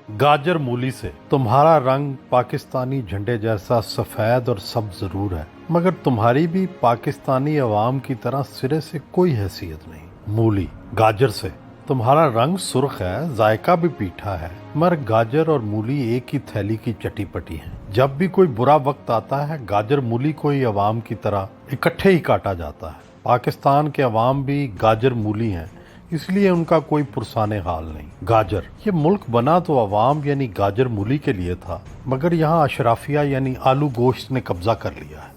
गाजर मूली से तुम्हारा रंग पाकिस्तानी झंडे जैसा सफेद और सब्ज जरूर है, मगर तुम्हारी भी पाकिस्तानी अवाम की तरह सिरे से कोई हैसियत नहीं। मूली। गाजर से तुम्हारा रंग सुर्ख है, जायका भी मीठा है, मगर गाजर और मूली एक ही थैली की चटी पटी है। जब भी कोई बुरा वक्त आता है, गाजर मूली को ही अवाम की तरह इकट्ठे ही काटा जाता है। पाकिस्तान के अवाम भी गाजर मूली हैं, इसलिए उनका कोई पुरसाने हाल नहीं। गाजर। ये मुल्क बना तो अवाम यानी गाजर मूली के लिए था, मगर यहाँ अशराफिया यानी आलू गोश्त ने कब्जा कर लिया है।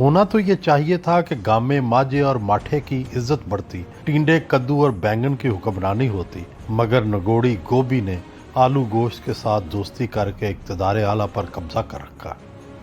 होना तो ये चाहिए था कि गामे माजे और माठे की इज्जत बढ़ती, टिंडे कद्दू और बैंगन की हुक्मरानी होती, मगर नगोड़ी गोभी ने आलू गोश्त के साथ दोस्ती करके इक़्तिदार आला पर कब्जा कर रखा।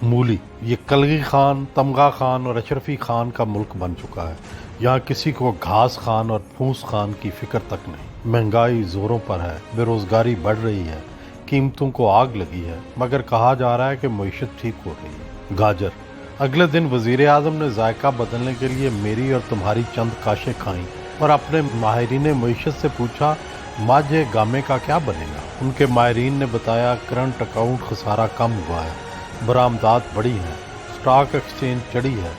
मूली। ये कलगी खान, तमगा खान और अशरफी खान का मुल्क बन चुका है। यहाँ किसी को घास खान और फूस खान की फिक्र तक नहीं। महंगाई जोरों पर है, बेरोजगारी बढ़ रही है, कीमतों को आग लगी है, मगर कहा जा रहा है कि मईशत ठीक हो रही है। गाजर। अगले दिन वजीर आजम ने जायका बदलने के लिए मेरी और तुम्हारी चंद काशें खाईं और अपने माहिरीन मईशत से पूछा, माजे गामे का क्या बनेगा। उनके माहिरीन ने बताया, करंट अकाउंट खसारा कम हुआ है, बरामदात बढ़ी हैं, स्टॉक एक्सचेंज चढ़ी है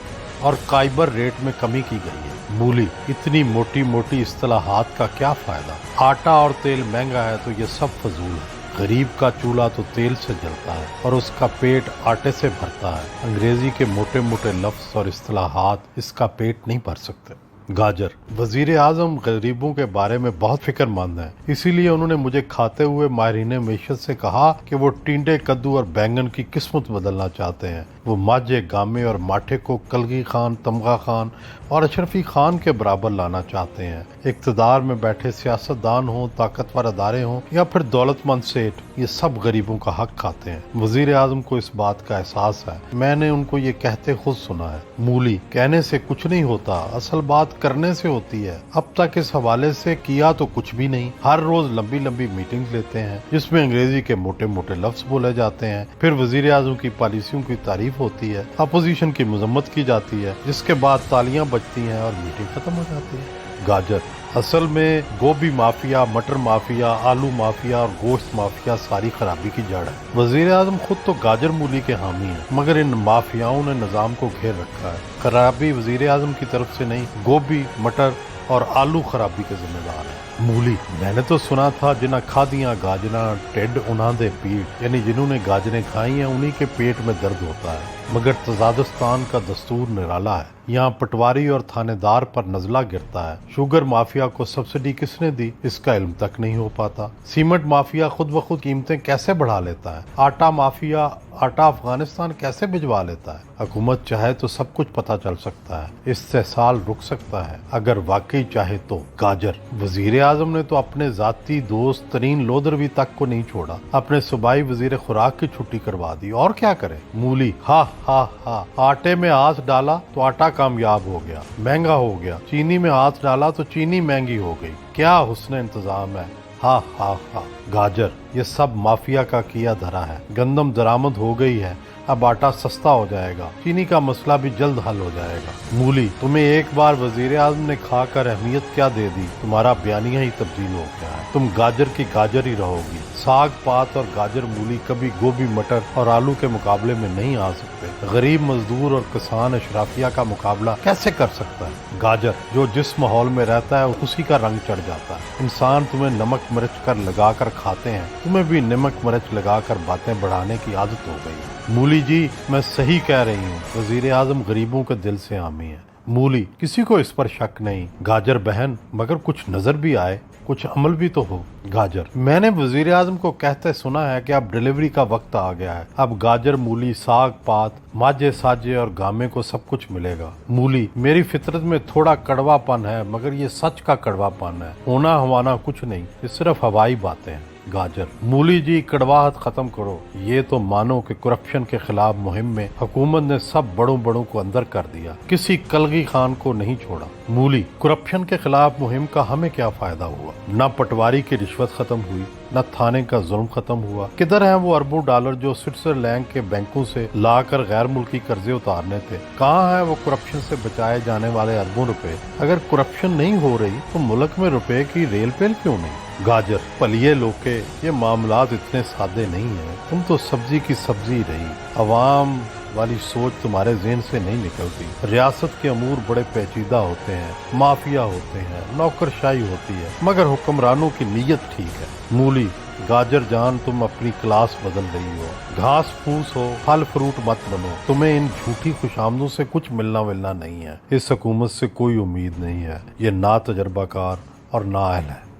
और काइबर रेट में कमी की गई है। मूली। इतनी मोटी मोटी इस्तिलाहात का क्या फ़ायदा। आटा और तेल महंगा है तो ये सब फजूल है। गरीब का चूल्हा तो तेल से जलता है और उसका पेट आटे से भरता है। अंग्रेजी के मोटे मोटे लफ्ज़ और इस्तिलाहात इसका पेट नहीं भर सकते। गाजर। वजीर आजम गरीबों के बारे में बहुत फिक्रमंद है, इसीलिए उन्होंने मुझे खाते हुए माहिरीन मईशत से कहा कि वो टिंडे कद्दू और बैंगन की किस्मत बदलना चाहते हैं। वो माजे गामे और माठे को कलगी खान, तमगा खान और अशरफी खान के बराबर लाना चाहते हैं। इक़्तिदार में बैठे सियासतदान हों, ताकतवर अदारे हों या फिर दौलतमंद सेठ, ये सब गरीबों का हक खाते हैं। वजीर आजम को इस बात का एहसास है। मैंने उनको ये कहते खुद सुना है। मूली। कहने से कुछ नहीं होता, असल बात करने से होती है। अब तक इस हवाले से किया तो कुछ भी नहीं। हर रोज लंबी लंबी मीटिंग लेते हैं जिसमें अंग्रेजी के मोटे मोटे लफ्ज बोले जाते हैं, फिर वजीर आजम की पॉलिसियों की तारीफ होती है, अपोजिशन की मजम्मत की जाती है, जिसके बाद तालियां बजती हैं और मीटिंग खत्म हो जाती है। गाजर। असल में गोभी माफिया, मटर माफिया, आलू माफिया और गोश्त माफिया सारी खराबी की जड़ है। वजीर आजम खुद तो गाजर मूली के हामी हैं, मगर इन माफियाओं ने निजाम को घेर रखा है। खराबी वजीर आजम की तरफ से नहीं, गोभी, मटर और आलू खराबी के जिम्मेदार है। मूली। मैंने तो सुना था, जिन्हें खादियां गाजरा टेड उन्हां दे पीठ, यानी जिन्होंने गाजरें खाई हैं उन्हीं के पेट में दर्द होता है, मगर तजादिस्तान का दस्तूर निराला है। यहाँ पटवारी और थानेदार पर नजला गिरता है। शुगर माफिया को सब्सिडी किसने दी, इसका इल्म तक नहीं हो पाता। सीमेंट माफिया खुद ब खुद कीमतें कैसे बढ़ा लेता है। आटा माफिया आटा अफगानिस्तान कैसे भिजवा लेता है। हुकूमत चाहे तो सब कुछ पता चल सकता है, इस्तेसाल रुक सकता है अगर वाकई चाहे तो। गाजर। वजीर आजम ने तो अपने जाती दोस्त तरीन लोदरवी तक को नहीं छोड़ा, अपने सूबाई वजीर खुराक की छुट्टी करवा दी, और क्या करे। मूली। हा हा हा। आटे में हाथ डाला तो आटा कामयाब हो गया, महंगा हो गया। चीनी में हाथ डाला तो चीनी महंगी हो गई। क्या हुस्न इंतजाम है। हा हा हा। गाजर। ये सब माफिया का किया धरा है। गंदम दरामद हो गई है, अब आटा सस्ता हो जाएगा, चीनी का मसला भी जल्द हल हो जाएगा। मूली। तुम्हें एक बार वजीर आजम ने खाकर अहमियत क्या दे दी, तुम्हारा बयानिया ही तब्दील हो गया है। तुम गाजर की गाजर ही रहोगी। साग पात और गाजर मूली कभी गोभी, मटर और आलू के मुकाबले में नहीं आ सकते। गरीब मजदूर और किसान अशराफिया का मुकाबला कैसे कर सकता है। गाजर। जो जिस माहौल में रहता है उसी का रंग चढ़ जाता है। इंसान तुम्हें नमक मिर्च कर लगा कर खाते हैं, तुम्हें भी नमक मिर्च लगा कर बातें बढ़ाने की आदत हो गई है। मूली जी, मैं सही कह रही हूँ, वजीर आजम गरीबों के दिल से हामी है। मूली। किसी को इस पर शक नहीं। गाजर बहन, मगर कुछ नजर भी आए, कुछ अमल भी तो हो। गाजर। मैंने वजीर आजम को कहते सुना है कि अब डिलीवरी का वक्त आ गया है, अब गाजर मूली साग पात माजे साजे और गामे को सब कुछ मिलेगा। मूली। मेरी फितरत में थोड़ा कड़वापन है, मगर ये सच का कड़वापन है, होना हवाना कुछ नहीं, ये सिर्फ हवाई बातें हैं। गाजर। मूली जी, कड़वाहट खत्म करो। ये तो मानो कि करप्शन के खिलाफ मुहिम में हुकूमत ने सब बड़ों बड़ों को अंदर कर दिया, किसी कलगी खान को नहीं छोड़ा। मूली। करप्शन के खिलाफ मुहिम का हमें क्या फायदा हुआ। न पटवारी की रिश्वत खत्म हुई, न थाने का जुल्म खत्म हुआ। किधर हैं वो अरबों डॉलर जो स्विट्जरलैंड के बैंकों से लाकर गैर मुल्की कर्जे उतारने थे। कहाँ है वो करप्शन से बचाए जाने वाले अरबों रुपए। अगर करप्शन नहीं हो रही तो मुल्क में रुपए की रेल पेल क्यों नहीं। गाजर, पलिए लोके, ये मामलात इतने सादे नहीं हैं। तुम तो सब्जी की सब्जी रही। अवाम वाली सोच तुम्हारे ज़हन से नहीं निकलती। रियासत के अमूर बड़े पेचीदा होते हैं, माफिया होते हैं, नौकरशाही होती है, मगर हुक्मरानों की नीयत ठीक है। मूली, गाजर जान, तुम अपनी क्लास बदल रही हो। घास फूस हो, फल फ्रूट मत बनो। तुम्हें इन झूठी खुशामदों से कुछ मिलना नहीं है। इस हुकूमत से कोई उम्मीद नहीं है। ये ना तजर्बाकार और ना अहल है।